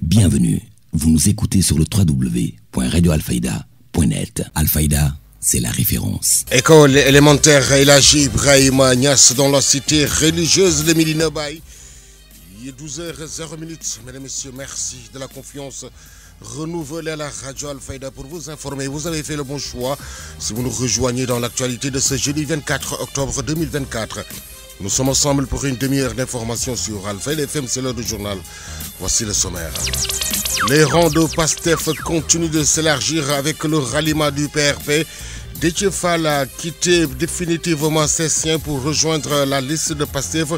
Bienvenue, vous nous écoutez sur le www.radioalfayda.net. Alfayda, c'est la référence. École élémentaire El Hadji Ibrahima Niass dans la cité religieuse de Médina Baye. Il est 12h00. Mesdames et messieurs, merci de la confiance renouvelée à la radio Alfayda pour vous informer. Vous avez fait le bon choix si vous nous rejoignez dans l'actualité de ce jeudi 24 octobre 2024. Nous sommes ensemble pour une demi-heure d'information sur Alfayda FM, c'est l'heure du journal. Voici le sommaire. Les rangs de PASTEF continuent de s'élargir avec le ralliement du PRP. Déthié Fall a quitté définitivement ses siens pour rejoindre la liste de PASTEF.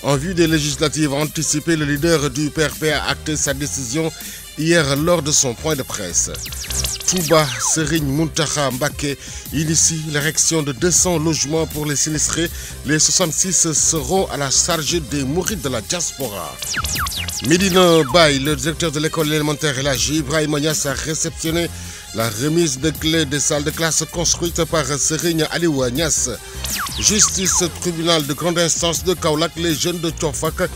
En vue des législatives anticipées, le leader du PRP a acté sa décision hier lors de son point de presse. Touba Serigne Mountakha Mbacké initie l'érection de 200 logements pour les sinistrés. Les 66 seront à la charge des mourides de la diaspora. Médina Baye, le directeur de l'école élémentaire El Hadji Ibrahima Niass a réceptionné la remise de clés des salles de classe construites par Serigne Aliou Niass. Justice, tribunal de grande instance de Kaolack, les jeunes de Thiofak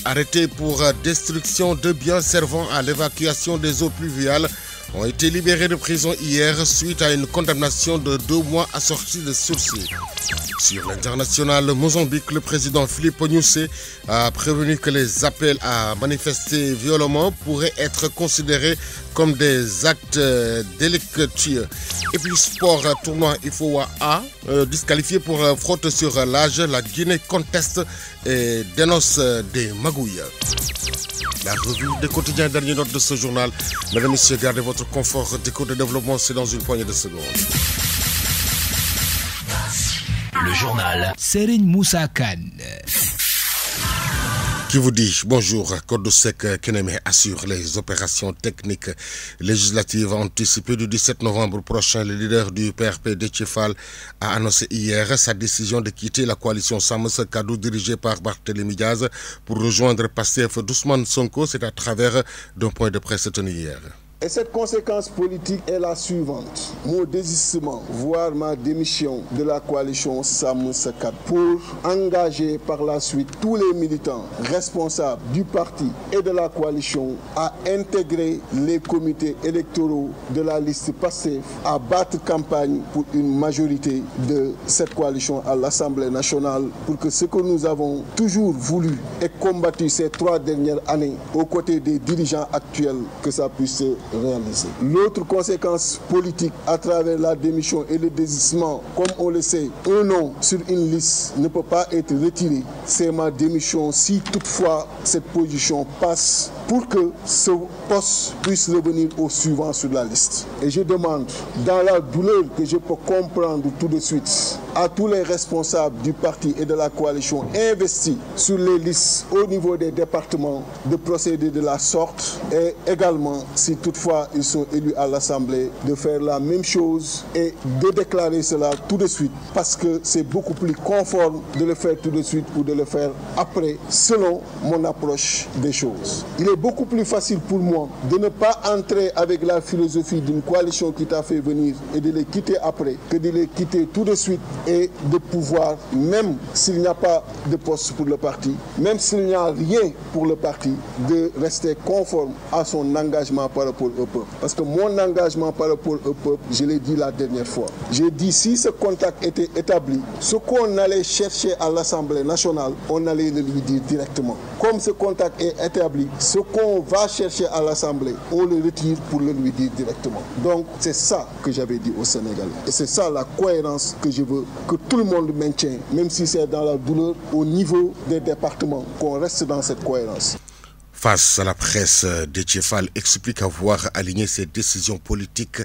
arrêtés pour destruction de biens servant à l'évacuation des eaux pluviales ont été libérés de prison hier suite à une condamnation de 2 mois assortie de sursis. Sur l'international Mozambique, le président Philippe Nyusi a prévenu que les appels à manifester violemment pourraient être considérés comme des actes délictueux. Et puis sport, tournoi IFOA A, disqualifié pour fraude sur l'âge, la Guinée conteste et dénonce des magouilles. La revue des quotidiens, dernière note de ce journal. Mesdames et messieurs, gardez votre confort d'écoute de développement, c'est dans une poignée de secondes. Le journal Serigne Moussa Kane. Qui vous dit bonjour. Codosec Keneme assure les opérations techniques législatives anticipées du 17 novembre prochain. Le leader du PRP, Déthié Fall, a annoncé hier sa décision de quitter la coalition Sàmm Sa Kàddu dirigée par Barthélémy Diaz pour rejoindre Pastef d'Ousmane Sonko. C'est à travers d'un point de presse tenu hier. Et cette conséquence politique est la suivante. Mon désistement, voire ma démission de la coalition Sàmm Sa Kàddu pour engager par la suite tous les militants responsables du parti et de la coalition à intégrer les comités électoraux de la liste PASTEF, à battre campagne pour une majorité de cette coalition à l'Assemblée nationale pour que ce que nous avons toujours voulu et combattu ces 3 dernières années aux côtés des dirigeants actuels, que ça puisse se réaliser. L'autre conséquence politique à travers la démission et le désistement, comme on le sait, un nom sur une liste ne peut pas être retiré. C'est ma démission si toutefois cette position passe pour que ce poste puisse revenir au suivant sur la liste. Et je demande, dans la douleur que je peux comprendre tout de suite, à tous les responsables du parti et de la coalition investis sur les listes au niveau des départements de procéder de la sorte et également, si toutefois ils sont élus à l'Assemblée, de faire la même chose et de déclarer cela tout de suite parce que c'est beaucoup plus conforme de le faire tout de suite ou de le faire après selon mon approche des choses. Il est beaucoup plus facile pour moi de ne pas entrer avec la philosophie d'une coalition qui t'a fait venir et de les quitter après que de les quitter tout de suite et de pouvoir, même s'il n'y a pas de poste pour le parti, même s'il n'y a rien pour le parti, de rester conforme à son engagement par rapport au peuple. Parce que mon engagement par rapport au peuple, je l'ai dit la dernière fois. J'ai dit si ce contact était établi, ce qu'on allait chercher à l'Assemblée nationale, on allait le lui dire directement. Comme ce contact est établi, ce qu'on va chercher à l'Assemblée, on le retire pour le lui dire directement. Donc c'est ça que j'avais dit aux Sénégalais. Et c'est ça la cohérence que je veux que tout le monde maintienne, même si c'est dans la douleur, au niveau des départements, qu'on reste dans cette cohérence. Face à la presse, Déthié Fall explique avoir aligné ses décisions politiques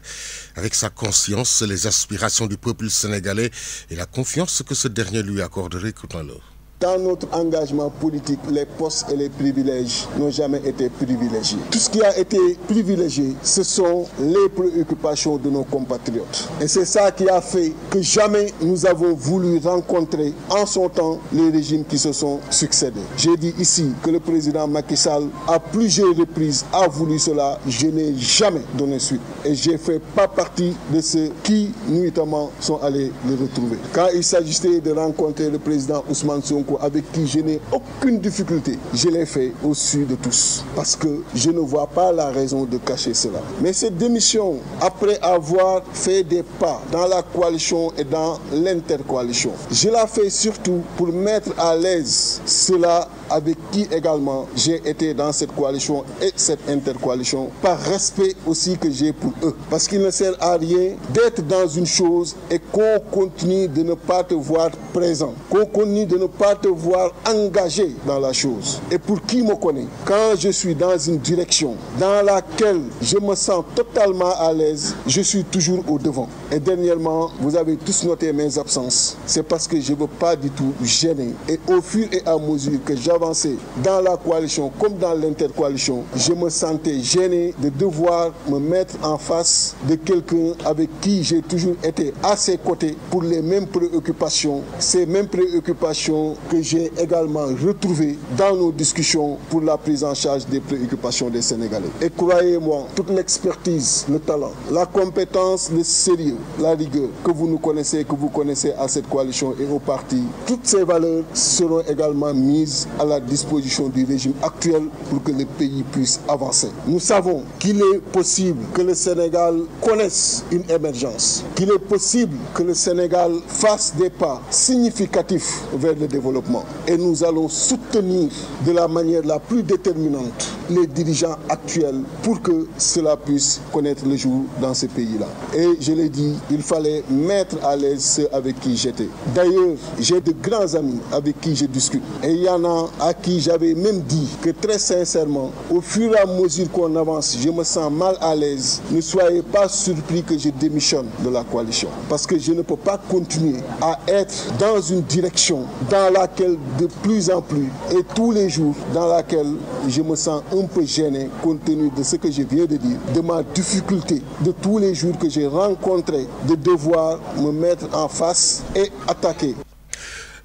avec sa conscience, les aspirations du peuple sénégalais et la confiance que ce dernier lui accorderait. Écoutons-le. Dans notre engagement politique, les postes et les privilèges n'ont jamais été privilégiés. Tout ce qui a été privilégié, ce sont les préoccupations de nos compatriotes. Et c'est ça qui a fait que jamais nous avons voulu rencontrer en son temps les régimes qui se sont succédés. J'ai dit ici que le président Macky Sall, à plusieurs reprises, a voulu cela. Je n'ai jamais donné suite. Et je ne fais pas partie de ceux qui, nuitamment, sont allés le retrouver. Quand il s'agissait de rencontrer le président Ousmane Sonko, Sonko, avec qui je n'ai aucune difficulté, je l'ai fait au su de tous. Parce que je ne vois pas la raison de cacher cela. Mais cette démission, après avoir fait des pas dans la coalition et dans l'intercoalition, je la fais surtout pour mettre à l'aise ceux-là avec qui également j'ai été dans cette coalition et cette intercoalition, par respect aussi que j'ai pour eux. Parce qu'il ne sert à rien d'être dans une chose et qu'on continue de ne pas te voir présent, qu'on continue de ne pas te voir engagé dans la chose. Et pour qui me connaît, quand je suis dans une direction dans laquelle je me sens totalement à l'aise, je suis toujours au devant. Et dernièrement, vous avez tous noté mes absences. C'est parce que je ne veux pas du tout gêner. Et au fur et à mesure que j'avançais dans la coalition comme dans l'intercoalition, je me sentais gêné de devoir me mettre en face de quelqu'un avec qui j'ai toujours été à ses côtés pour les mêmes préoccupations, ces mêmes préoccupations que j'ai également retrouvées dans nos discussions pour la prise en charge des préoccupations des Sénégalais. Et croyez-moi, toute l'expertise, le talent, la compétence, le sérieux, la rigueur que vous nous connaissez, que vous connaissez à cette coalition et au parti, toutes ces valeurs seront également mises à la disposition du régime actuel pour que le pays puisse avancer. Nous savons qu'il est possible que le Sénégal connaisse une émergence, qu'il est possible que le Sénégal fasse des pas significatifs vers le développement. Et nous allons soutenir de la manière la plus déterminante les dirigeants actuels pour que cela puisse connaître le jour dans ce pays-là. Et je l'ai dit, il fallait mettre à l'aise ceux avec qui j'étais. D'ailleurs, j'ai de grands amis avec qui je discute. Et il y en a à qui j'avais même dit que très sincèrement, au fur et à mesure qu'on avance, je me sens mal à l'aise. Ne soyez pas surpris que je démissionne de la coalition. Parce que je ne peux pas continuer à être dans une direction dans laquelle de plus en plus et tous les jours dans laquelle je me sens un peu gêné compte tenu de ce que je viens de dire, de ma difficulté de tous les jours que j'ai rencontré de devoir me mettre en face et attaquer.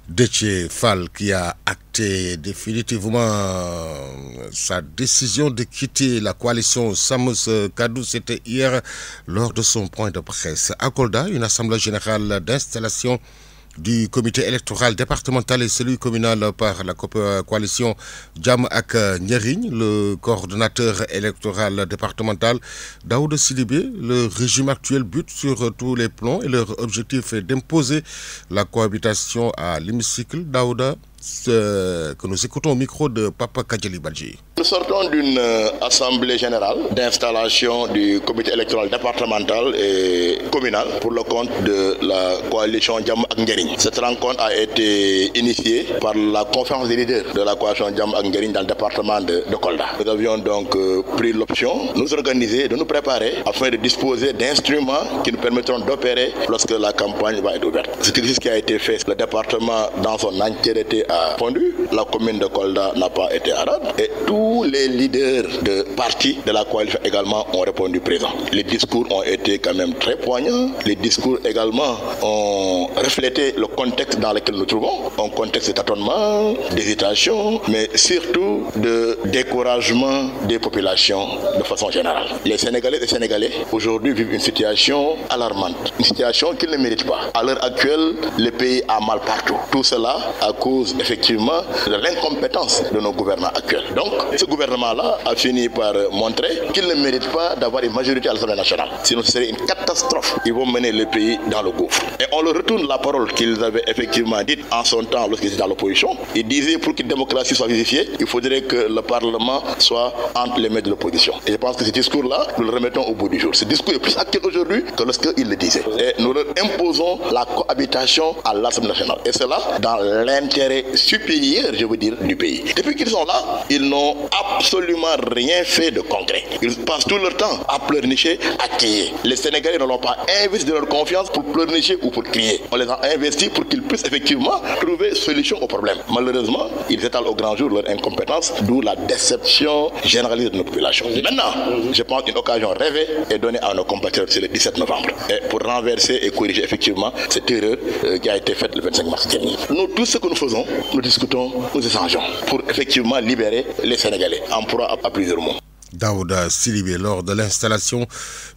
Déthié Fall qui a acté définitivement sa décision de quitter la coalition Sàmm Sa Kàddu, c'était hier lors de son point de presse. À Kolda, une assemblée générale d'installation du comité électoral départemental et celui communal par la coalition Jàmm Ak Njariñ, le coordonnateur électoral départemental Daouda Sidibé. Le régime actuel bute sur tous les plans et leur objectif est d'imposer la cohabitation à l'hémicycle. Daouda, que nous écoutons au micro de Papa Kadjali Badji. Nous sortons d'une assemblée générale d'installation du comité électoral départemental et communal pour le compte de la coalition Jàmm Ak Njariñ. Cette rencontre a été initiée par la conférence des leaders de la coalition Jàmm Ak Njariñ dans le département de Kolda. Nous avions donc pris l'option de nous organiser, de nous préparer afin de disposer d'instruments qui nous permettront d'opérer lorsque la campagne va être ouverte. C'est ce qui a été fait. Le département dans son entièreté a fondu, la commune de Kolda n'a pas été à rade et tous les leaders de partis de la coalition également ont répondu présent. Les discours ont été quand même très poignants. Les discours également ont reflété le contexte dans lequel nous trouvons, un contexte de tâtonnement, d'hésitation, mais surtout de découragement des populations de façon générale. Les Sénégalais et Sénégalais aujourd'hui vivent une situation alarmante, une situation qu'ils ne méritent pas. À l'heure actuelle, le pays a mal partout. Tout cela à cause effectivement de l'incompétence de nos gouvernants actuels. Donc, ce gouvernement-là a fini par montrer qu'il ne mérite pas d'avoir une majorité à l'Assemblée nationale. Sinon, ce serait une catastrophe. Ils vont mener le pays dans le gouffre. Et on leur retourne la parole qu'ils avaient effectivement dite en son temps lorsqu'ils étaient dans l'opposition. Ils disaient pour qu'une démocratie soit vérifiée, il faudrait que le Parlement soit entre les mains de l'opposition. Et je pense que ce discours-là, nous le remettons au bout du jour. Ce discours est plus actuel aujourd'hui que lorsqu'ils le disaient. Et nous leur imposons la cohabitation à l'Assemblée nationale. Et cela dans l'intérêt supérieur, je veux dire, du pays. Depuis qu'ils sont là, ils n'ont absolument rien fait de concret. Ils passent tout leur temps à pleurnicher, à crier. Les Sénégalais ne l'ont pas investi de leur confiance pour pleurnicher ou pour crier. On les a investis pour qu'ils puissent effectivement trouver solution au problème. Malheureusement, ils étalent au grand jour leur incompétence, d'où la déception généralisée de nos populations. Maintenant, je pense qu'une occasion rêvée est donnée à nos compatriotes, c'est le 17 novembre, et pour renverser et corriger effectivement cette erreur qui a été faite le 25 mars dernier. Nous, tout ce que nous faisons, nous discutons, nous échangeons pour effectivement libérer les Sénégalais en proie à plusieurs mots. Daouda Sidibé lors de l'installation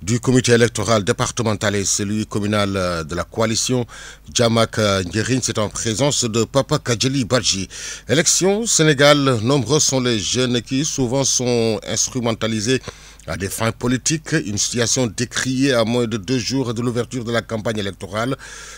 du comité électoral départemental et celui communal de la coalition Jamak Nguérine. C'est en présence de Papa Kadjeli Badji. Élection Sénégal, nombreux sont les jeunes qui souvent sont instrumentalisés à des fins politiques, une situation décriée à moins de 2 jours de l'ouverture de la campagne électorale.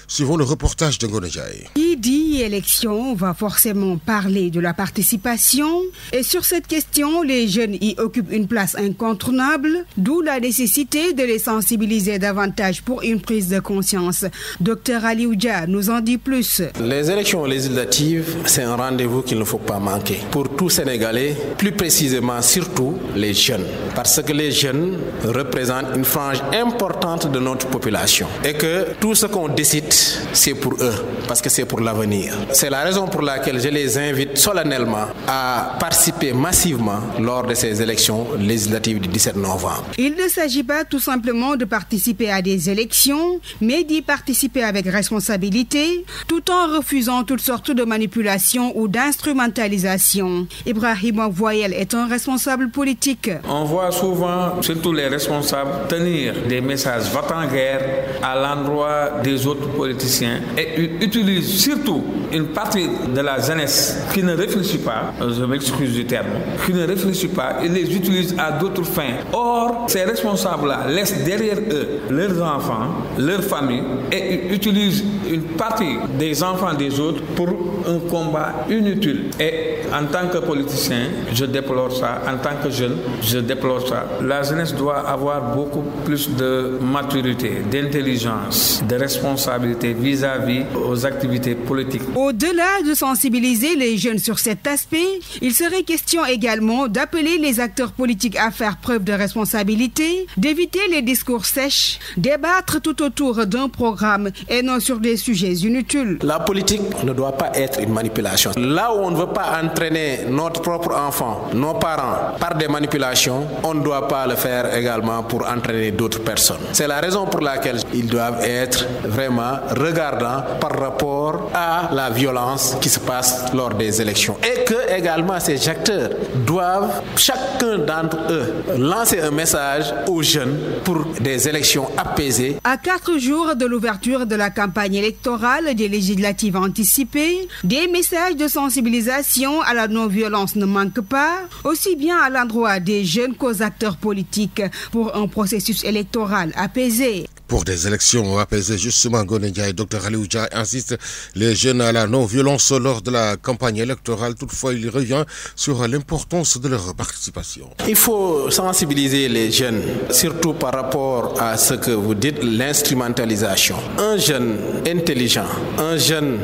Suivons le reportage de Ngonejaï. Qui dit élection va forcément parler de la participation. Et sur cette question, les jeunes y occupent une place incontournable, d'où la nécessité de les sensibiliser davantage pour une prise de conscience. Dr Ali Oudja nous en dit plus. Les élections législatives, c'est un rendez-vous qu'il ne faut pas manquer. Pour tout Sénégalais, plus précisément surtout les jeunes. Parce que les jeunes représentent une frange importante de notre population. Et que tout ce qu'on décide, c'est pour eux, parce que c'est pour l'avenir. C'est la raison pour laquelle je les invite solennellement à participer massivement lors de ces élections législatives du 17 novembre. Il ne s'agit pas tout simplement de participer à des élections, mais d'y participer avec responsabilité, tout en refusant toutes sortes de manipulations ou d'instrumentalisation. Ibrahim Voyel est un responsable politique. On voit souvent, surtout les responsables, tenir des messages va-t-en-guerre à l'endroit des autres politiciens et utilisent surtout une partie de la jeunesse qui ne réfléchit pas, je m'excuse du terme, qui ne réfléchit pas, ils les utilisent à d'autres fins. Or, ces responsables-là laissent derrière eux leurs enfants, leurs familles et utilisent une partie des enfants des autres pour un combat inutile. Et en tant que politicien, je déplore ça. En tant que jeune, je déplore ça. La jeunesse doit avoir beaucoup plus de maturité, d'intelligence, de responsabilité vis-à-vis aux activités politiques. Au-delà de sensibiliser les jeunes sur cet aspect, il serait question également d'appeler les acteurs politiques à faire preuve de responsabilité, d'éviter les discours sèches, débattre tout autour d'un programme et non sur des sujets inutiles. La politique ne doit pas être une manipulation. Là où on ne veut pas entraîner notre propre enfant, nos parents, par des manipulations, on ne doit pas le faire également pour entraîner d'autres personnes. C'est la raison pour laquelle ils doivent être vraiment regardants par rapport à la violence qui se passe lors des élections. Et que également ces acteurs doivent, chacun d'entre eux, lancer un message aux jeunes pour des élections apaisées. À 4 jours de l'ouverture de la campagne électorale des législatives anticipées, des messages de sensibilisation à la non-violence ne manquent pas, aussi bien à l'endroit des jeunes qu'aux acteurs politiques, pour un processus électoral apaisé. Pour des élections apaisées, justement, Ngonedia et Dr Ali Oudja insistent les jeunes à la non-violence lors de la campagne électorale. Toutefois, il revient sur l'importance de leur participation. Il faut sensibiliser les jeunes, surtout par rapport à ce que vous dites, l'instrumentalisation. Un jeune intelligent, un jeune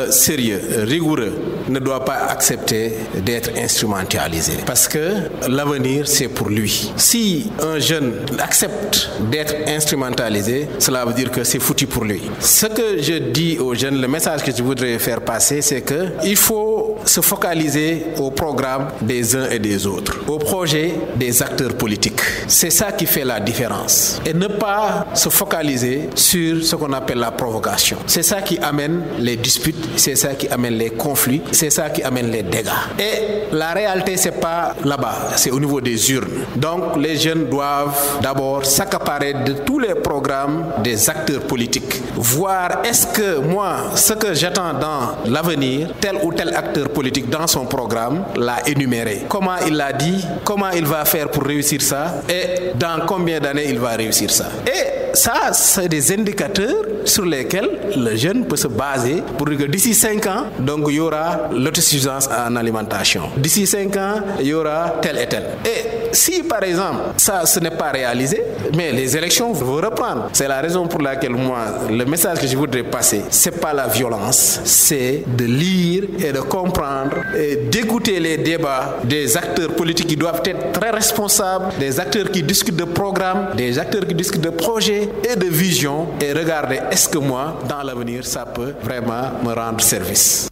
sérieux, rigoureux, ne doit pas accepter d'être instrumentalisé. Parce que l'avenir, c'est pour lui. Si un jeune accepte d'être instrumentalisé, cela veut dire que c'est foutu pour lui. Ce que je dis aux jeunes, le message que je voudrais faire passer, c'est qu'il faut se focaliser au programme des uns et des autres, au projet des acteurs politiques. C'est ça qui fait la différence. Et ne pas se focaliser sur ce qu'on appelle la provocation. C'est ça qui amène les disputes, c'est ça qui amène les conflits, c'est ça qui amène les dégâts. Et la réalité, c'est pas là-bas, c'est au niveau des urnes. Donc les jeunes doivent d'abord s'accaparer de tous les programmes des acteurs politiques. Voir est-ce que moi, ce que j'attends dans l'avenir, tel ou tel acteur politique dans son programme l'a énuméré. Comment il l'a dit, comment il va faire pour réussir ça et dans combien d'années il va réussir ça. Et ça, c'est des indicateurs sur lesquels le jeune peut se baser pour dire que d'ici 5 ans, donc il y aura l'autosuffisance en alimentation. D'ici 5 ans, il y aura tel et tel. Et si par exemple, ça, ce n'est pas réalisé, mais les élections vont reprendre. C'est la raison pour laquelle moi, le message que je voudrais passer, c'est pas la violence, c'est de lire et de comprendre et d'écouter les débats des acteurs politiques qui doivent être très responsables, des acteurs qui discutent de programmes, des acteurs qui discutent de projets et de vision et regarder est-ce que moi, dans l'avenir, ça peut vraiment me rendre service.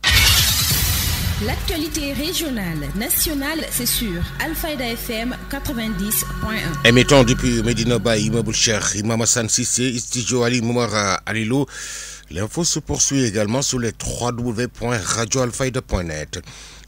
L'actualité régionale, nationale, c'est sur Alfayda FM 90.1. Émettant depuis Medina Bay, Immeuble Cheikh Imam Hassan Cissé, Studio Ali Moumara Alilo. L'info se poursuit également sur les www.radioalfayda.net.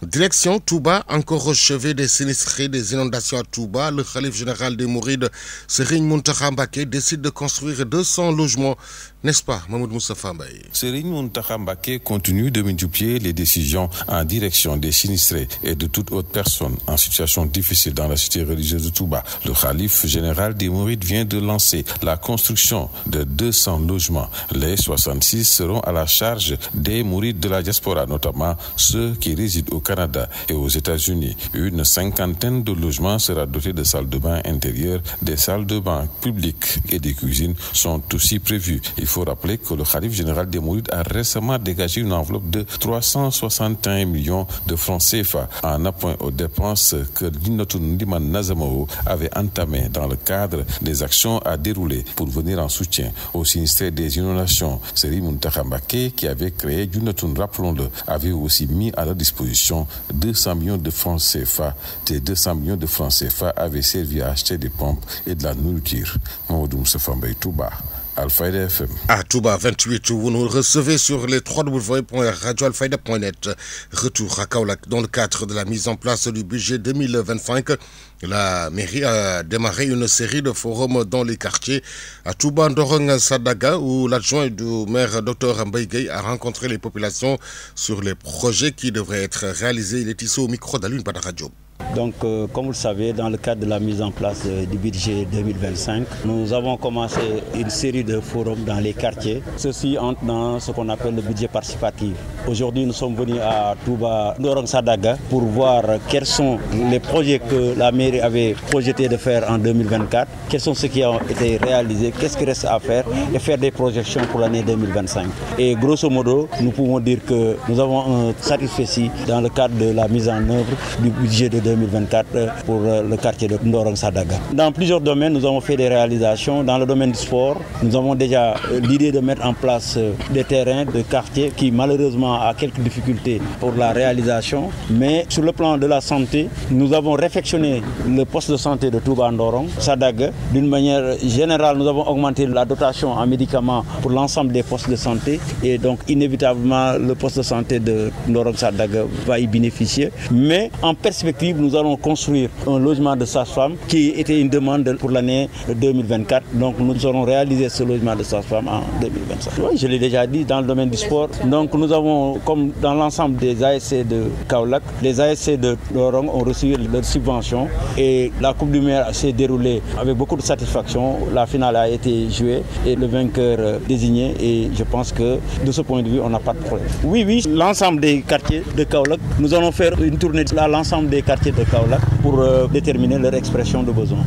Direction Touba, encore au chevet des sinistrés des inondations à Touba, le khalife général des Mourides, Serigne Mountakha Mbacké, décide de construire 200 logements, n'est-ce pas, Mahmoud Moustapha Mbaye? Serigne Mountakha Mbacké continue de multiplier les décisions en direction des sinistrés et de toute autre personne en situation difficile dans la cité religieuse de Touba. Le khalife général des Mourides vient de lancer la construction de 200 logements. Les 66 seront à la charge des Mourides de la diaspora, notamment ceux qui résident au Canada et aux États-Unis. Une cinquantaine de logements sera dotés de salles de bain intérieures, des salles de bain publiques et des cuisines sont aussi prévues. Il faut rappeler que le khalife général des Mourides a récemment dégagé une enveloppe de 361 millions de francs CFA en appoint aux dépenses que Dinatou Ndiman Nazamao avait entamées dans le cadre des actions à dérouler pour venir en soutien aux sinistrés des inondations. Serigne Mountakha Mbacké, qui avait créé Dinatou, rappelons-le, avait aussi mis à leur disposition 200 millions de francs CFA. Ces 200 millions de francs CFA avaient servi à acheter des pompes et de la nourriture. Mamadou Moustapha Mbaye, Touba, Alfayda FM. À Touba 28, vous nous recevez sur les www.radioalfayda.net. Retour à Kaolack dans le cadre de la mise en place du budget 2025. La mairie a démarré une série de forums dans les quartiers. À Touba Ndorong Sadaga, où l'adjoint du maire Dr Mbaye Gueye a rencontré les populations sur les projets qui devraient être réalisés. Il est ici au micro d'Alune Badaradio. Donc, comme vous le savez, dans le cadre de la mise en place du budget 2025, nous avons commencé une série de forums dans les quartiers. Ceci entre dans ce qu'on appelle le budget participatif. Aujourd'hui, nous sommes venus à Touba Ndorong Sadaga pour voir quels sont les projets que la mairie avait projeté de faire en 2024, quels sont ceux qui ont été réalisés, qu'est-ce qui reste à faire et faire des projections pour l'année 2025. Et grosso modo, nous pouvons dire que nous avons un satisfait dans le cadre de la mise en œuvre du budget de 2024 pour le quartier de Ndorong Sadaga. Dans plusieurs domaines, nous avons fait des réalisations. Dans le domaine du sport, nous avons déjà l'idée de mettre en place des terrains de quartier qui malheureusement a quelques difficultés pour la réalisation. Mais sur le plan de la santé, nous avons réfectionné le poste de santé de Touba Ndorong Sadaga. D'une manière générale, nous avons augmenté la dotation en médicaments pour l'ensemble des postes de santé. Et donc inévitablement, le poste de santé de Ndorong Sadaga va y bénéficier. Mais en perspective, nous allons construire un logement de sage-femme qui était une demande pour l'année 2024. Donc nous aurons réalisé ce logement de sage-femme en 2025. Oui, je l'ai déjà dit, dans le domaine du sport. Donc nous avons, comme dans l'ensemble des ASC de Kaolack, les ASC de Ndorong ont reçu leurs subventions et la Coupe du Maire s'est déroulée avec beaucoup de satisfaction. La finale a été jouée et le vainqueur désigné et je pense que de ce point de vue, on n'a pas de problème. Oui, l'ensemble des quartiers de Kaolack, nous allons faire une tournée à l'ensemble des quartiers de Kaolack pour déterminer leur expression de besoin.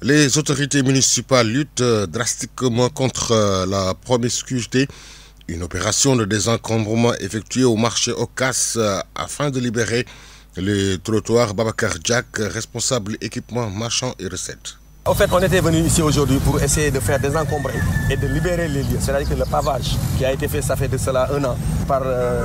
Les autorités municipales luttent drastiquement contre la promiscuité. Une opération de désencombrement effectuée au marché Ocas afin de libérer les trottoirs. Babacar Jack, responsable équipement, marchand et recettes. En fait, on était venu ici aujourd'hui pour essayer de faire désencombrer et de libérer les lieux. C'est-à-dire que le pavage qui a été fait, ça fait de cela 1 an par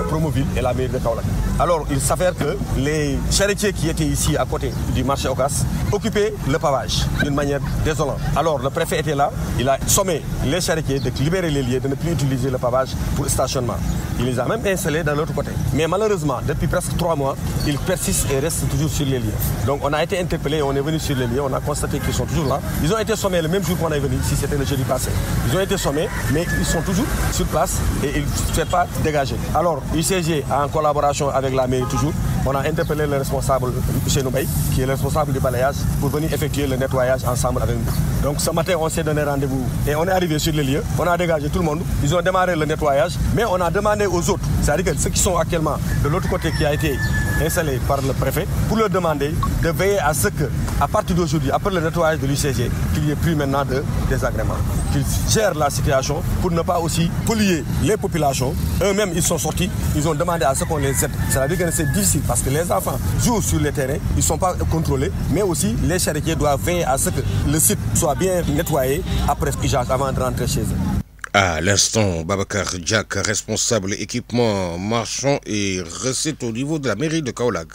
Promoville et la mairie de Kaolack. Alors, il s'avère que les charretiers qui étaient ici à côté du marché Ocas occupaient le pavage d'une manière désolante. Alors, le préfet était là, il a sommé les charretiers de libérer les lieux, de ne plus utiliser le pavage pour stationnement. Il les a même installés de l'autre côté. Mais malheureusement, depuis presque 3 mois, ils persistent et restent toujours sur les lieux. Donc, on a été interpellés, on est venu sur les lieux, on a constaté qu'ils sont toujours là. Ils ont été sommés le même jour qu'on est venu, si c'était le jeudi passé. Ils ont été sommés, mais ils sont toujours sur place et ils ne souhaitent pas dégager. Alors, UCG, en collaboration avec la mairie toujours, on a interpellé le responsable, M. Noubaye, qui est le responsable du balayage, pour venir effectuer le nettoyage ensemble avec nous. Donc ce matin, on s'est donné rendez-vous et on est arrivé sur les lieux, on a dégagé tout le monde. Ils ont démarré le nettoyage, mais on a demandé aux autres, c'est-à-dire que ceux qui sont actuellement de l'autre côté qui a été installé par le préfet, pour leur demander de veiller à ce que, à partir d'aujourd'hui, après le nettoyage de l'UCG, qu'il n'y ait plus maintenant de désagréments. Qu'ils gèrent la situation pour ne pas aussi polluer les populations. Eux-mêmes, ils sont sortis, ils ont demandé à ce qu'on les aide. C'est-à-dire que c'est difficile parce que les enfants jouent sur les terrains, ils ne sont pas contrôlés, mais aussi les charretiers doivent veiller à ce que le site soit bien nettoyé après usage avant de rentrer chez eux. À l'instant, Babacar Jack, responsable équipement marchand et recettes au niveau de la mairie de Kaolack.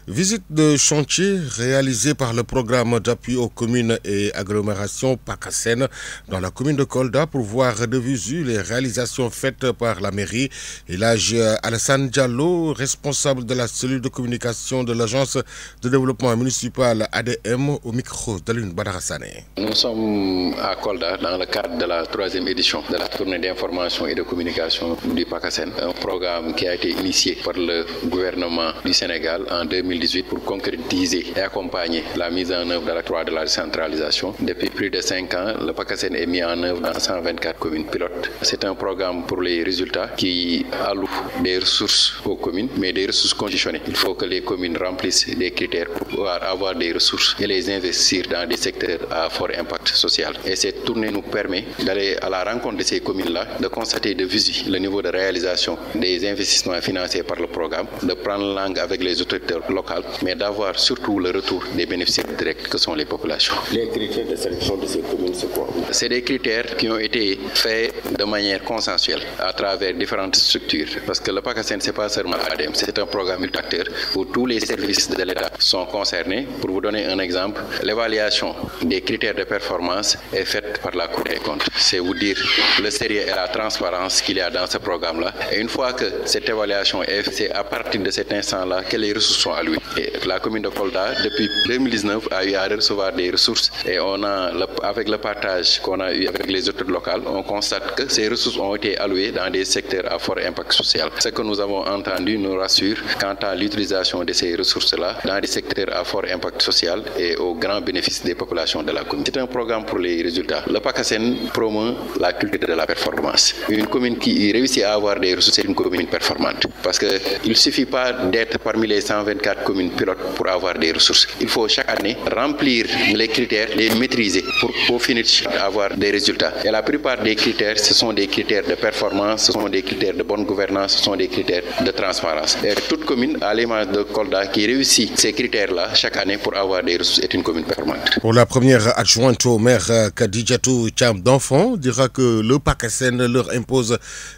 Visite de chantier réalisée par le programme d'appui aux communes et agglomérations PACASEN dans la commune de Kolda pour voir de visu les réalisations faites par la mairie. Et là, Alassane Diallo, responsable de la cellule de communication de l'agence de développement municipal ADM, au micro d'Alun Badarassane. Nous sommes à Kolda dans le cadre de la 3e édition de la tournée d'information et de communication du PACASEN, un programme qui a été initié par le gouvernement du Sénégal en 2018 pour concrétiser et accompagner la mise en œuvre de l'acte 3 de la décentralisation. Depuis plus de 5 ans, le PACASEN est mis en œuvre dans 124 communes pilotes. C'est un programme pour les résultats qui alloue des ressources aux communes, mais des ressources conditionnées. Il faut que les communes remplissent des critères pour pouvoir avoir des ressources et les investir dans des secteurs à fort impact social. Et cette tournée nous permet d'aller à la rencontre de ces communes-là, de constater de visu le niveau de réalisation des investissements financés par le programme, de prendre langue avec les autorités locales, mais d'avoir surtout le retour des bénéficiaires directs que sont les populations. Les critères de sélection de ces communes, c'est quoi? C'est des critères qui ont été faits de manière consensuelle à travers différentes structures. Parce que le PACASEN, ce n'est pas seulement ADM, c'est un programme multi-acteurs où tous les services de l'État sont concernés. Pour vous donner un exemple, l'évaluation des critères de performance est faite par la Cour des comptes. C'est vous dire le sérieux et la transparence qu'il y a dans ce programme-là. Et une fois que cette évaluation est faite, c'est à partir de cet instant-là que les ressources sont allouées. Et la commune de Kolda, depuis 2019, a eu à recevoir des ressources et on a, avec le partage qu'on a eu avec les autorités locales, on constate que ces ressources ont été allouées dans des secteurs à fort impact social. Ce que nous avons entendu nous rassure quant à l'utilisation de ces ressources-là dans des secteurs à fort impact social et au grand bénéfice des populations de la commune. C'est un programme pour les résultats. Le PACASEN promeut la culture de la performance. Une commune qui réussit à avoir des ressources, c'est une commune performante. Parce qu'il ne suffit pas d'être parmi les 124 communes pilotes pour avoir des ressources. Il faut chaque année remplir les critères, les maîtriser pour au final avoir des résultats. Et la plupart des critères, ce sont des critères de performance, ce sont des critères de bonne gouvernance, ce sont des critères de transparence. Et toute commune, à l'image de Kolda, qui réussit ces critères-là chaque année pour avoir des ressources est une commune performante. Pour la première adjointe au maire, Kadijatou Cham d'Enfant dira que le PACASEN leur impose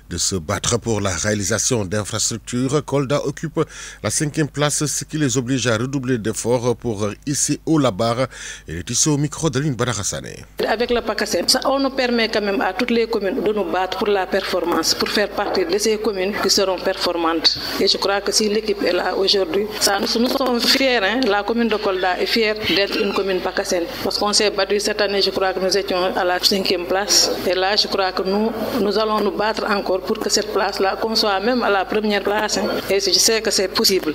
de se battre pour la réalisation d'infrastructures. Kolda occupe la 5e place, ce qui les oblige à redoubler d'efforts pour hisser haut la barre. Il est ici au micro d'Aline Badarassane. Avec le PACASEN, on nous permet quand même à toutes les communes de nous battre pour la performance, pour faire partie de ces communes qui seront performantes. Et je crois que si l'équipe est là aujourd'hui, nous sommes fiers, la commune de Kolda est fière d'être une commune PACASEN. Parce qu'on s'est battu cette année, je crois que nous étions à la 5e place. Et là, je crois que nous allons nous battre encore pour que cette place-là, qu'on soit même à la première place. Et je sais que c'est possible.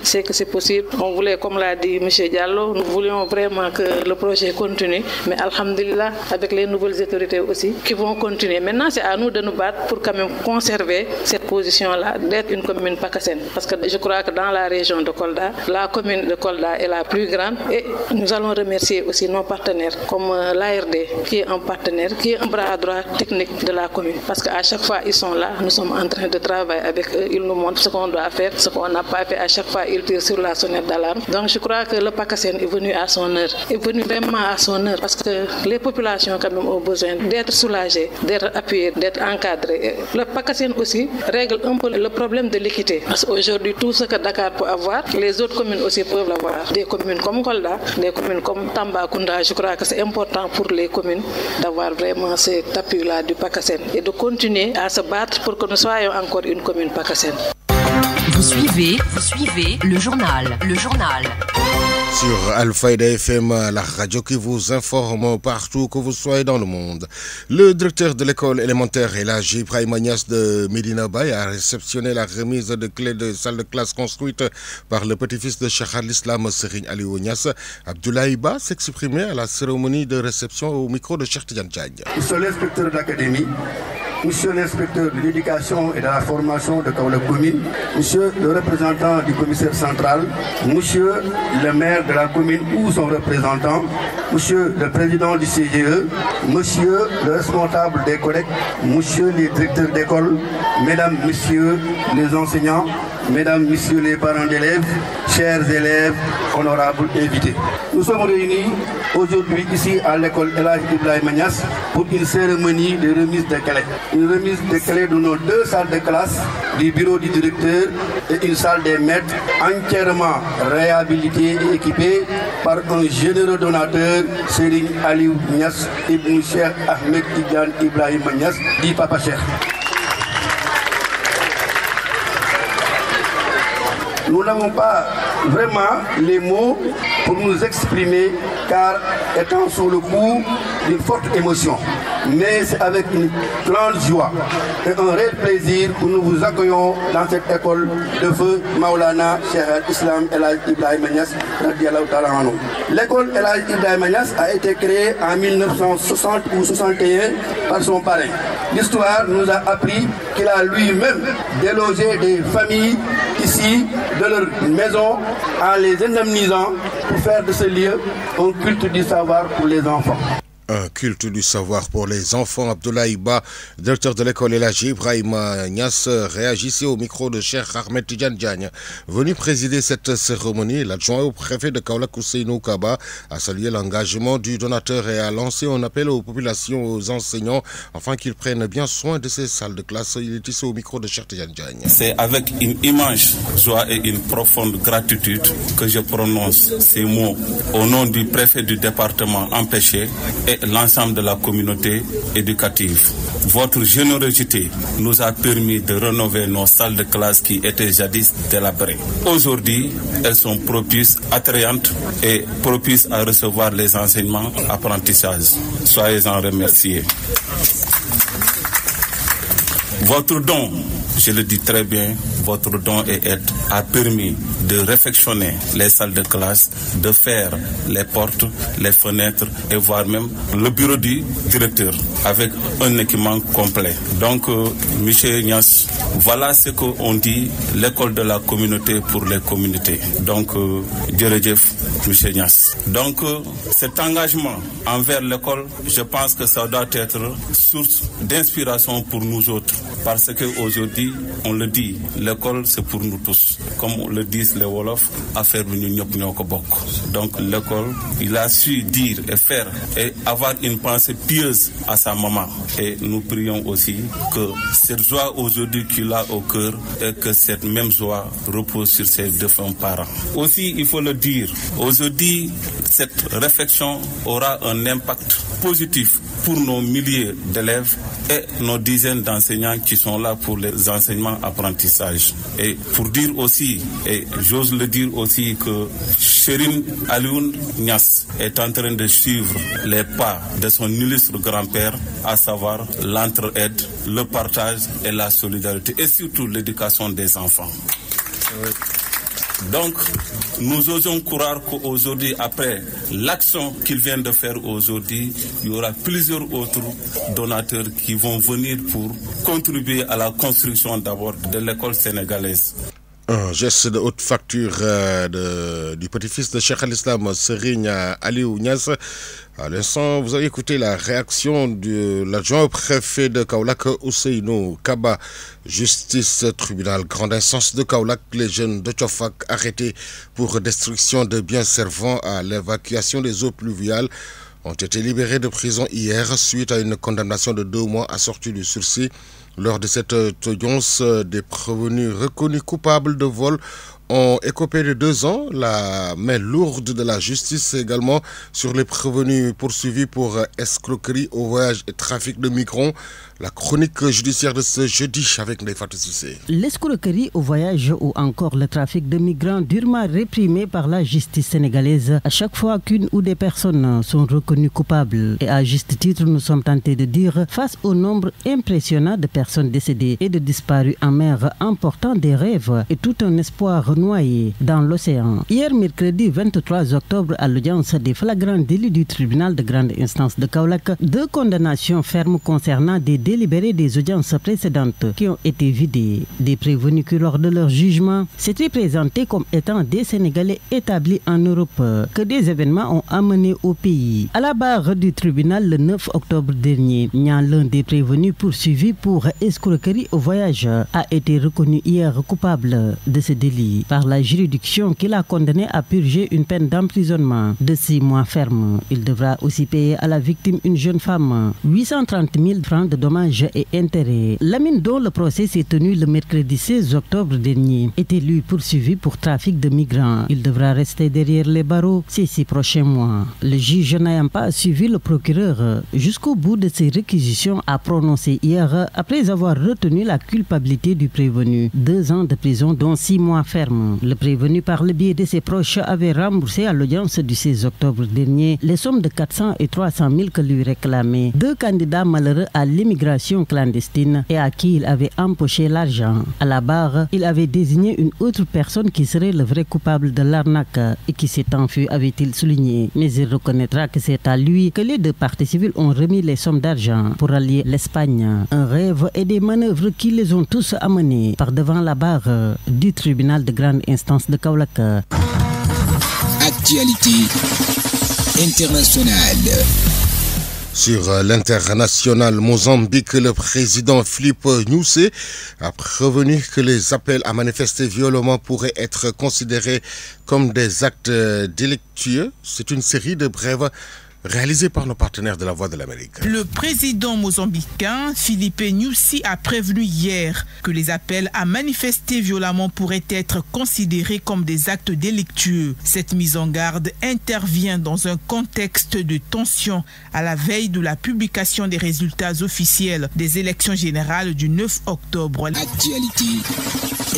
On voulait, comme l'a dit M. Diallo, nous voulions vraiment que le projet continue. Mais alhamdulillah, avec les nouvelles autorités aussi, qui vont continuer. Maintenant, c'est à nous de nous battre pour quand même conserver cette position-là, d'être une commune PACASEN. Parce que je crois que dans la région de Kolda, la commune de Kolda est la plus grande. Et nous allons remercier aussi nos partenaires, comme l'ARD, qui est un partenaire, qui est un bras droit technique de la commune. Parce qu'à chaque fois, ils sont là, nous sommes en train de travailler avec eux, ils nous montrent ce qu'on doit faire, ce qu'on n'a pas fait. À chaque fois, ils tirent sur la sonnette d'alarme. Donc je crois que le PACASEN est venu à son heure. Est venu vraiment à son heure parce que les populations quand même ont besoin d'être soulagées, d'être appuyées, d'être encadrées. Et le PACASEN aussi règle un peu le problème de l'équité. Parce qu'aujourd'hui, tout ce que Dakar peut avoir, les autres communes aussi peuvent l'avoir. Des communes comme Kolda, des communes comme Tambacounda, je crois que c'est important pour les communes d'avoir vraiment cet appui-là du PACASEN et de continuer à se battre pour que nous soyons encore une commune PACASEN. Vous suivez le journal. Sur Alfayda FM, la radio qui vous informe partout que vous soyez dans le monde. Le directeur de l'école élémentaire Elhadji Ibrahima Niass de Medina Baye a réceptionné la remise de clés de salle de classe construite par le petit-fils de Cheikh al-Islam Serigne Aliou Niass. Abdoulaye Ba s'exprimait à la cérémonie de réception au micro de Cheikh Tidiane Diagne. Monsieur l'inspecteur d'académie, monsieur l'inspecteur de l'éducation et de la formation de Kaolack commune, monsieur le représentant du commissaire central, monsieur le maire de la commune ou son représentant, monsieur le président du CGE, monsieur le responsable des collègues, monsieur les directeurs d'école, mesdames, messieurs les enseignants, mesdames, messieurs les parents d'élèves, chers élèves, honorables invités. Nous sommes réunis aujourd'hui ici à l'école El Hadji Ibrahima Niass pour une cérémonie de remise de clés. Une remise de clés de nos 2 salles de classe, du bureau du directeur et une salle des maîtres entièrement réhabilitée et équipée par un généreux donateur, Serigne Aliou Niass Ibn Cheikh Ahmed Tidiane Ibrahima Niass, dit Papa Cheikh. Nous n'avons pas vraiment les mots pour nous exprimer car étant sous le coup d'une forte émotion. Mais c'est avec une grande joie et un réel plaisir que nous vous accueillons dans cette école de feu Maulana Cheikh al-Islam El Hadji Ibrahima Niass radiyallahu ta'ala anhu. L'école El Hadji Ibrahima Niass a été créée en 1960 ou 61 par son parrain. L'histoire nous a appris qu'il a lui-même délogé des familles ici de leur maison en les indemnisant pour faire de ce lieu un culte du savoir pour les enfants. Un culte du savoir pour les enfants. Abdoulaye Ba, directeur de l'école El Hadji Ibrahima Niass, réagissait au micro de Cheikh Ahmed Tidiane Diagne. Venu présider cette cérémonie, l'adjoint au préfet de Kaolack Ousseynou Kaba a salué l'engagement du donateur et a lancé un appel aux populations, aux enseignants, afin qu'ils prennent bien soin de ces salles de classe. Il est ici au micro de Cheikh Tidiane Diagne. C'est avec une immense joie et une profonde gratitude que je prononce ces mots au nom du préfet du département empêché et l'ensemble de la communauté éducative. Votre générosité nous a permis de rénover nos salles de classe qui étaient jadis délabrées. Aujourd'hui, elles sont propices, attrayantes et propices à recevoir les enseignements, apprentissages. Soyez-en remerciés. Votre don, je le dis très bien, votre don et aide a permis de réfectionner les salles de classe, de faire les portes, les fenêtres et voire même le bureau du directeur avec un équipement complet. Donc, M. Niass, voilà ce qu'on dit, l'école de la communauté pour les communautés. Donc, Djeredjef, M. Niass. Donc, cet engagement envers l'école, je pense que ça doit être source d'inspiration pour nous autres. Parce qu'aujourd'hui, on le dit, l'école c'est pour nous tous. Comme le disent les Wolofs, affaire de ñop ñoko bok. Donc l'école, il a su dire et faire et avoir une pensée pieuse à sa maman. Et nous prions aussi que cette joie aujourd'hui qu'il a au cœur et que cette même joie repose sur ses défunts parents. Aussi, il faut le dire, aujourd'hui, cette réflexion aura un impact positif pour nos milliers d'élèves et nos dizaines d'enseignants qui sont là pour les enseignements apprentissages. Et pour dire aussi, et j'ose le dire aussi, que Serigne Aliou Niass est en train de suivre les pas de son illustre grand-père, à savoir l'entraide, le partage et la solidarité, et surtout l'éducation des enfants. Donc, nous osons croire qu'aujourd'hui, après l'action qu'il vient de faire aujourd'hui, il y aura plusieurs autres donateurs qui vont venir pour contribuer à la construction d'abord de l'école sénégalaise. Un geste de haute facture du petit-fils de Cheikh al-Islam, Serigne Aliou Niass. À l'instant, vous avez écouté la réaction de l'adjoint au préfet de Kaolack, Ousseynou Kaba. Justice, tribunal grande instance de Kaolack, les jeunes de Tchofak arrêtés pour destruction de biens servant à l'évacuation des eaux pluviales ont été libérés de prison hier suite à une condamnation de 2 mois assortie du sursis. Lors de cette audience, des prévenus reconnus coupables de vol ont écopé de 2 ans. La main lourde de la justice également sur les prévenus poursuivis pour escroquerie au voyage et trafic de migrants. La chronique judiciaire de ce jeudi avec Nefatou Cissé. L'escroquerie au voyage ou encore le trafic de migrants durement réprimé par la justice sénégalaise à chaque fois qu'une ou des personnes sont reconnues coupables. Et à juste titre, nous sommes tentés de dire, face au nombre impressionnant de personnes décédées et de disparues en mer, emportant des rêves et tout un espoir noyés dans l'océan. Hier, mercredi 23 octobre, à l'audience des flagrants délits du tribunal de grande instance de Kaolack, 2 condamnations fermes concernant des délibérés des audiences précédentes qui ont été vidés. Des prévenus qui, lors de leur jugement, s'étaient présentés comme étant des Sénégalais établis en Europe que des événements ont amenés au pays. À la barre du tribunal le 9 octobre dernier, l'un des prévenus poursuivi pour escroquerie au voyage a été reconnu hier coupable de ce délit par la juridiction qui l'a condamné à purger une peine d'emprisonnement de 6 mois ferme. Il devra aussi payer à la victime, une jeune femme, 830 000 francs de dommages et intérêts. Lamine, dont le procès s'est tenu le mercredi 16 octobre dernier, était lui poursuivi pour trafic de migrants. Il devra rester derrière les barreaux ces 6 prochains mois. Le juge n'ayant pas suivi le procureur jusqu'au bout de ses réquisitions a prononcé hier, après avoir retenu la culpabilité du prévenu, 2 ans de prison dont 6 mois ferme. Le prévenu, par le biais de ses proches, avait remboursé à l'audience du 16 octobre dernier les sommes de 400 et 300 000 que lui réclamaient 2 candidats malheureux à l'immigration clandestine et à qui il avait empoché l'argent. À la barre, il avait désigné une autre personne qui serait le vrai coupable de l'arnaque et qui s'est enfui, avait-il souligné. Mais il reconnaîtra que c'est à lui que les 2 parties civiles ont remis les sommes d'argent pour allier l'Espagne. Un rêve et des manœuvres qui les ont tous amenés par devant la barre du tribunal de grande instance de Kaolack. Actualité internationale. Sur l'international Mozambique, le président Filipe Nyusi a prévenu que les appels à manifester violemment pourraient être considérés comme des actes délictueux. C'est une série de brèves réalisé par nos partenaires de la Voix de l'Amérique. Le président mozambicain Filipe Nyusi a prévenu hier que les appels à manifester violemment pourraient être considérés comme des actes délictueux. Cette mise en garde intervient dans un contexte de tension à la veille de la publication des résultats officiels des élections générales du 9 octobre. Actualité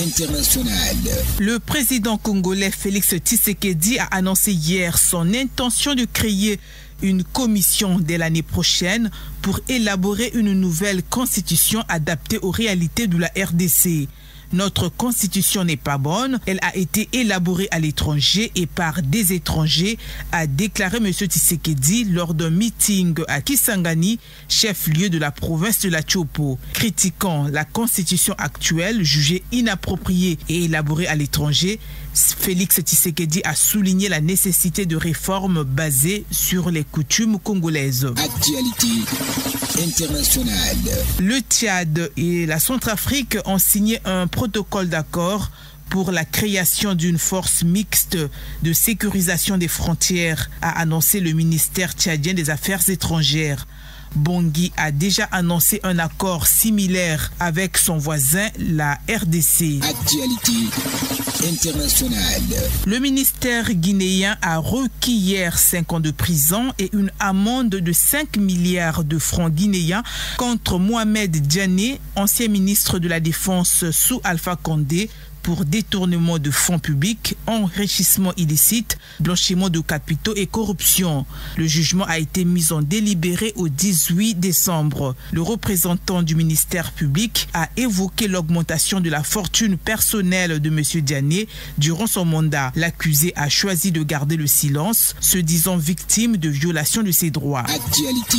internationale. Le président congolais Félix Tshisekedi a annoncé hier son intention de créer une commission dès l'année prochaine pour élaborer une nouvelle constitution adaptée aux réalités de la RDC. Notre constitution n'est pas bonne, elle a été élaborée à l'étranger et par des étrangers, a déclaré M. Tshisekedi lors d'un meeting à Kisangani, chef-lieu de la province de la Chopo. Critiquant la constitution actuelle jugée inappropriée et élaborée à l'étranger, Félix Tshisekedi a souligné la nécessité de réformes basées sur les coutumes congolaises. Actualité internationale. Le Tchad et la Centrafrique ont signé un protocole d'accord pour la création d'une force mixte de sécurisation des frontières, a annoncé le ministère tchadien des Affaires étrangères. Bangui a déjà annoncé un accord similaire avec son voisin, la RDC. Actualité internationale. Le ministère guinéen a requis hier 5 ans de prison et une amende de 5 milliards de francs guinéens contre Mohamed Diané, ancien ministre de la Défense sous Alpha Condé, pour détournement de fonds publics, enrichissement illicite, blanchiment de capitaux et corruption. Le jugement a été mis en délibéré au 18 décembre. Le représentant du ministère public a évoqué l'augmentation de la fortune personnelle de M. Diané durant son mandat. L'accusé a choisi de garder le silence, se disant victime de violation de ses droits. Actualité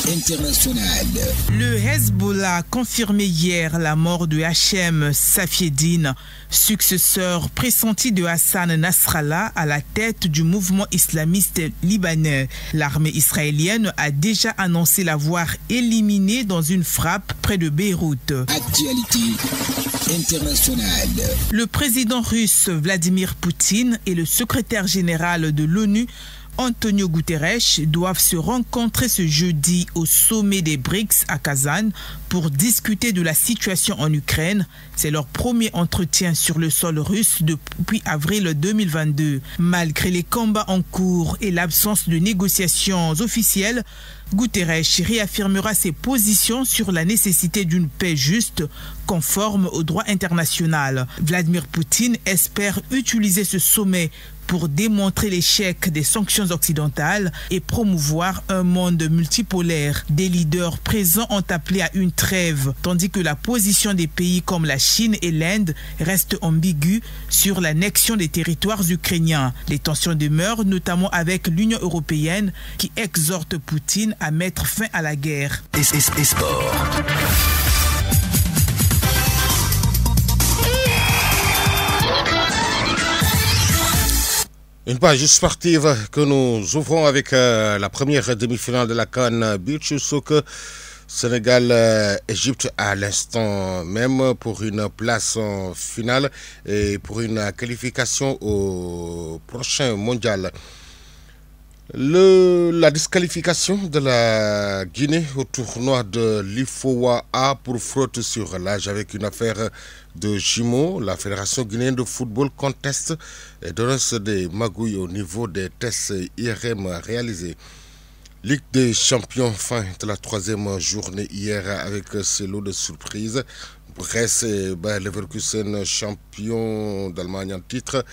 internationale. Le Hezbollah a confirmé hier la mort de Hachem Safieddine, successeur pressenti de Hassan Nasrallah à la tête du mouvement islamiste libanais. L'armée israélienne a déjà annoncé l'avoir éliminé dans une frappe près de Beyrouth. Actualité internationale. Le président russe Vladimir Poutine et le secrétaire général de l'ONU Antonio Guterres doivent se rencontrer ce jeudi au sommet des BRICS à Kazan pour discuter de la situation en Ukraine. C'est leur premier entretien sur le sol russe depuis avril 2022. Malgré les combats en cours et l'absence de négociations officielles, Guterres réaffirmera ses positions sur la nécessité d'une paix juste, conforme au droit international. Vladimir Poutine espère utiliser ce sommet pour démontrer l'échec des sanctions occidentales et promouvoir un monde multipolaire. Des leaders présents ont appelé à une trêve, tandis que la position des pays comme la Chine et l'Inde reste ambiguë sur l'annexion des territoires ukrainiens. Les tensions demeurent, notamment avec l'Union européenne qui exhorte Poutine à mettre fin à la guerre. Et sport. Une page sportive que nous ouvrons avec la première demi-finale de la CAN Beach Soccer. Sénégal-Égypte à l'instant même pour une place en finale et pour une qualification au prochain mondial. La disqualification de la Guinée au tournoi de l'IFOA A pour fraude sur l'âge avec une affaire de jumeaux. La Fédération guinéenne de football conteste et dénonce des magouilles au niveau des tests IRM réalisés. Ligue des champions, fin de la troisième journée hier avec ce lot de surprises. Brest et Bayer Leverkusen, champions d'Allemagne en titre.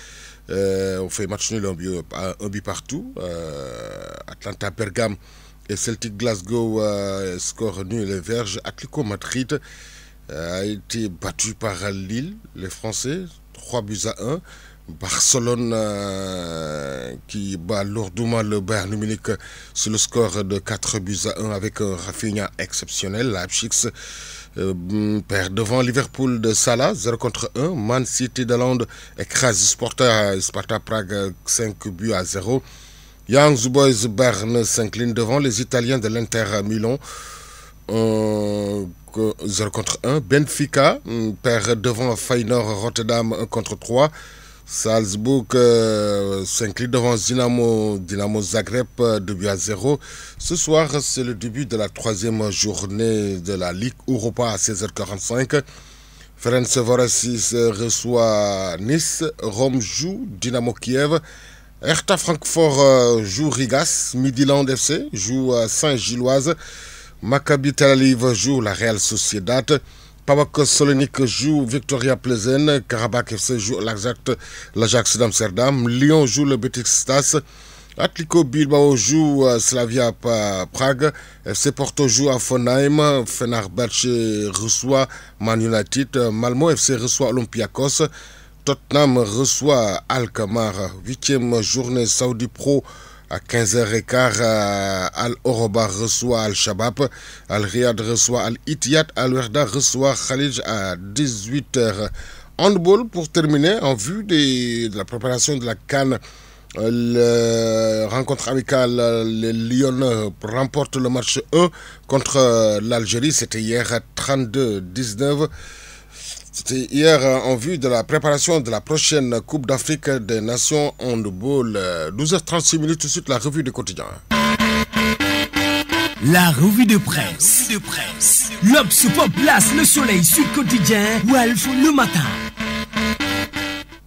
On fait match nul, un but partout. Atlanta Bergame et Celtic Glasgow, score nul les Verges. Atlético Madrid a été battu par Lille, les Français, 3-1. Barcelone qui bat lourdement le Bayern Munich sur le score de 4-1 avec un Rafinha exceptionnel. Leipzig perd devant Liverpool de Salah 0-1. Man City de Londres écrase Sparta Prague 5-0. Young Boys Bern s'incline devant les Italiens de l'Inter Milan 0-1. Benfica perd devant Feyenoord Rotterdam 1-3. Salzbourg s'incline devant Dynamo Zagreb 2-0. Ce soir, c'est le début de la troisième journée de la Ligue Europa à 16h45. Ferencváros reçoit Nice, Rome joue Dynamo Kiev, Hertha Francfort joue Rigas, Midtjylland FC joue Saint-Gilloise, Maccabi Tel Aviv joue la Real Sociedad, PAOK Salonique joue Victoria Plzen, Karabakh FC joue l'Ajax d'Amsterdam, Lyon joue le Besiktas, Atletico Bilbao joue Slavia Prague, FC Porto joue à Fonheim, Fenerbahçe reçoit Man United, Malmo FC reçoit Olympiakos, Tottenham reçoit Alkmaar, 8e journée Saudi Pro. À 15h15, Al-Oroba reçoit Al-Shabaab, Al-Riyad reçoit Al-Ittihad, Al-Werda reçoit Khalij à 18h. Handball pour terminer, en vue de la préparation de la CAN, rencontre amicale, les Lyonnais remportent le match 1 contre l'Algérie, c'était hier à 32-19. C'était hier en vue de la préparation de la prochaine Coupe d'Afrique des Nations handball. 12h36 tout de suite, la revue du quotidien. La revue de presse. L'Obs place le soleil sur le quotidien, Walf le matin.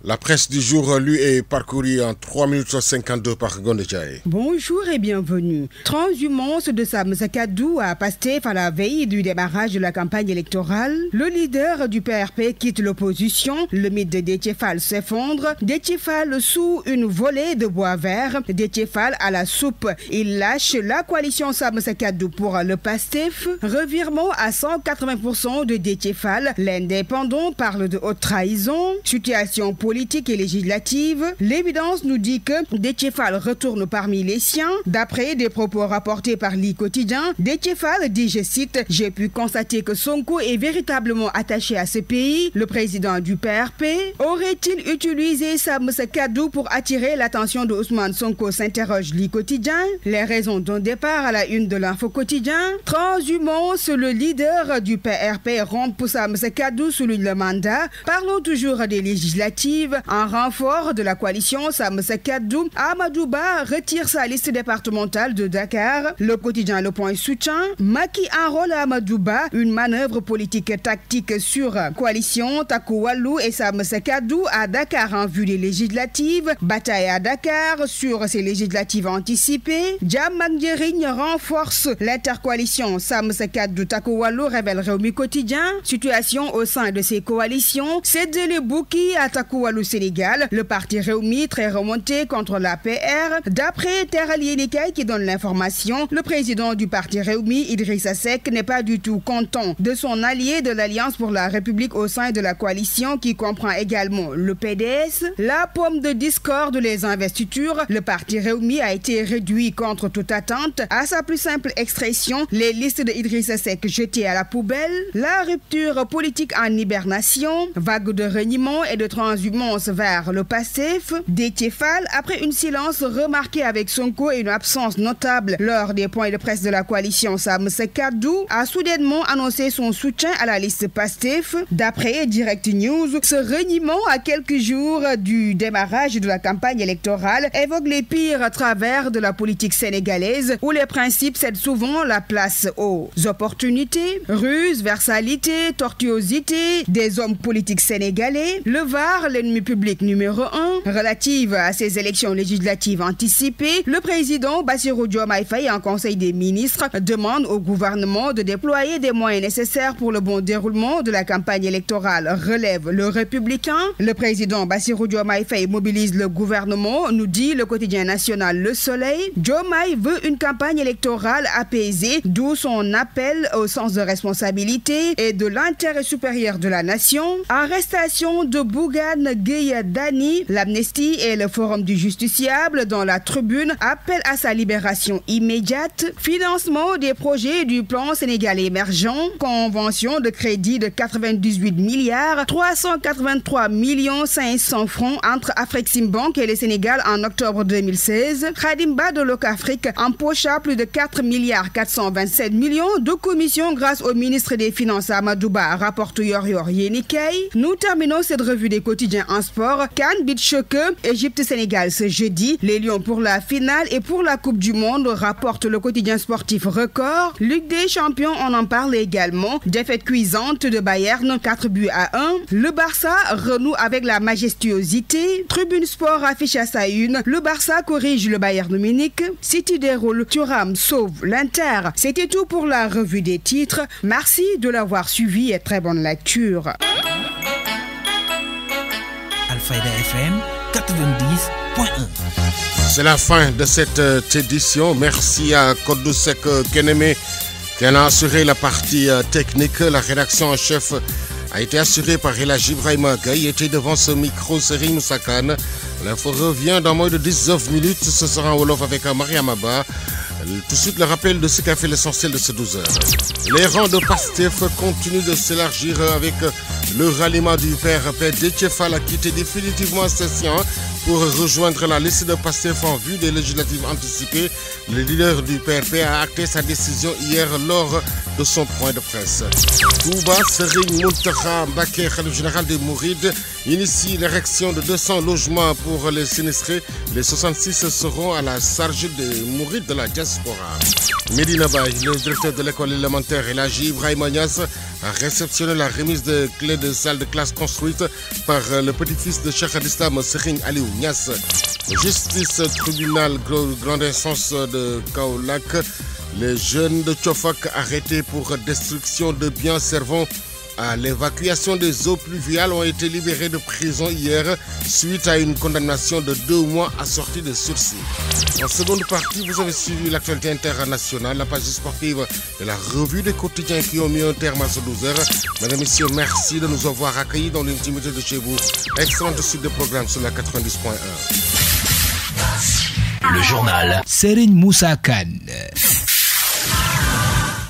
La presse du jour, lui, est parcourue en 3 minutes 52 par Gondejaï. Bonjour et bienvenue. Transhumance de Sam Sakadou à Pastef à la veille du démarrage de la campagne électorale. Le leader du PRP quitte l'opposition. Le mythe de Déthié Fall s'effondre. Déthié Fall sous une volée de bois vert. Déthié Fall à la soupe. Il lâche la coalition Sam Sakadou pour le Pastef. Revirement à 180% de Déthié Fall. L'indépendant parle de haute trahison. Situation politique et législative. L'évidence nous dit que Déthié Fall retourne parmi les siens. D'après des propos rapportés par l'I Quotidien, Déthié Fall dit, je cite, « J'ai pu constater que Sonko est véritablement attaché à ce pays. Le président du PRP aurait-il utilisé Sam Sakadou pour attirer l'attention de Ousmane Sonko ?» s'interroge l'I Quotidien. Les raisons d'un départ à la une de l'Info Quotidien. Transhumance, le leader du PRP rompt Sam Sakadou souligne le mandat. Parlons toujours des législatives. En renfort de la coalition Sam Sakadou, Amadou Ba retire sa liste départementale de Dakar. Le quotidien Le Point soutient. Macky enrôle Amadou Ba, une manœuvre politique tactique sur coalition Taku Wallu et Sam Sakadou à Dakar en vue des législatives. Bataille à Dakar sur ces législatives anticipées. Jam Mangjering renforce l'intercoalition Sam Sakadou Taku Wallu, révèle Rewmi Quotidien. Situation au sein de ces coalitions. Cédele Bouki à Taku Wallu Wallu Sénégal, le parti Rewmi très remonté contre l'APR. D'après Terre Yénikay qui donne l'information, le président du parti Rewmi, Idrissa Seck, n'est pas du tout content de son allié de l'Alliance pour la République au sein de la coalition qui comprend également le PDS. La pomme de discorde les investitures, le parti Rewmi a été réduit contre toute attente. À sa plus simple expression, les listes de Idrissa Seck jetées à la poubelle, la rupture politique en hibernation, vague de reniement et de transhumance vers le passif. Déthié Fall, après une silence remarquée avec Sonko et une absence notable lors des points de presse de la coalition Sàmm Sa Kàddu, a soudainement annoncé son soutien à la liste Pastef. D'après Direct News, ce reniement à quelques jours du démarrage de la campagne électorale évoque les pires travers de la politique sénégalaise où les principes cèdent souvent la place aux opportunités, ruses, versalité, tortuosité des hommes politiques sénégalais. Le VAR, l'ennemi public numéro 1, relative à ces élections législatives anticipées, le président Bassirou Diomaye Faye en Conseil des ministres demande au gouvernement de déployer des moyens nécessaires pour le bon déroulement de la campagne électorale, relève le Républicain. Le président Bassirou Diomaye Faye mobilise le gouvernement, nous dit le quotidien national Le Soleil. Diomaye veut une campagne électorale apaisée, d'où son appel au sens de responsabilité et de l'intérêt supérieur de la nation. Arrestation de Bougane Gueye Dany, l'Amnesty et le Forum du Justiciable dans la Tribune appellent à sa libération immédiate. Financement des projets du plan Sénégal émergent, convention de crédit de 98 milliards 383 millions 500 francs entre Afreximbank et le Sénégal en octobre 2016. Khadim Ba de Locafrique empocha plus de 4 milliards 427 millions de commissions grâce au ministre des Finances Amadou Ba, rapporte Yor Yénikay. Nous terminons cette revue des quotidiens en sport. CAN Beach Soccer, Égypte-Sénégal ce jeudi. Les Lions pour la finale et pour la Coupe du Monde, rapporte le quotidien sportif Record. Ligue des Champions, on en parle également. Défaite cuisante de Bayern, 4-1. Le Barça renoue avec la majestuosité. Tribune Sport affiche à sa une. Le Barça corrige le Bayern Munich. City déroule. Thuram sauve l'Inter. C'était tout pour la revue des titres. Merci de l'avoir suivi et très bonne lecture. Alfayda FM 90.1. C'est la fin de cette édition. Merci à Kodoussek Keneme qui en a assuré la partie technique. La rédaction en chef a été assurée par Elhaji Ibrahima Gaye. Était devant ce micro, Serigne Moussa Kane. L'info revient dans moins de 19 minutes. Ce sera en Wolof avec Mariam Abba. Tout de suite, le rappel de ce qu'a fait l'essentiel de ces 12 heures. Les rangs de Pastef continuent de s'élargir avec le ralliement du PRP. Déthié Fall a quitté définitivement Session pour rejoindre la liste de Pastef en vue des législatives anticipées. Le leader du PRP a acté sa décision hier lors de son point de presse. Touba, Serigne Mountakha Mbacké, khalife général des Mourides, initie l'érection de 200 logements pour les sinistrés. Les 66 seront à la charge des Mourides de la diaspora. Medina Baye, le directeur de l'école élémentaire Elhaji Ibrahima Niass, a réceptionné la remise de clés de salle de classe construite par le petit-fils de Cheikh al-Islam Serigne Aliou Niass. Justice tribunal grande instance de Kaolack. Les jeunes de Tchofak arrêtés pour destruction de biens servant à l'évacuation des eaux pluviales ont été libérés de prison hier suite à une condamnation de 2 mois assortie de sursis. En seconde partie, vous avez suivi l'actualité internationale, la page sportive et la revue des quotidiens qui ont mis un terme à ce 12 heures. Mesdames et messieurs, merci de nous avoir accueillis dans l'intimité de chez vous. Excellente suite de programme sur la 90.1. Le journal Serigne Moussa Kane.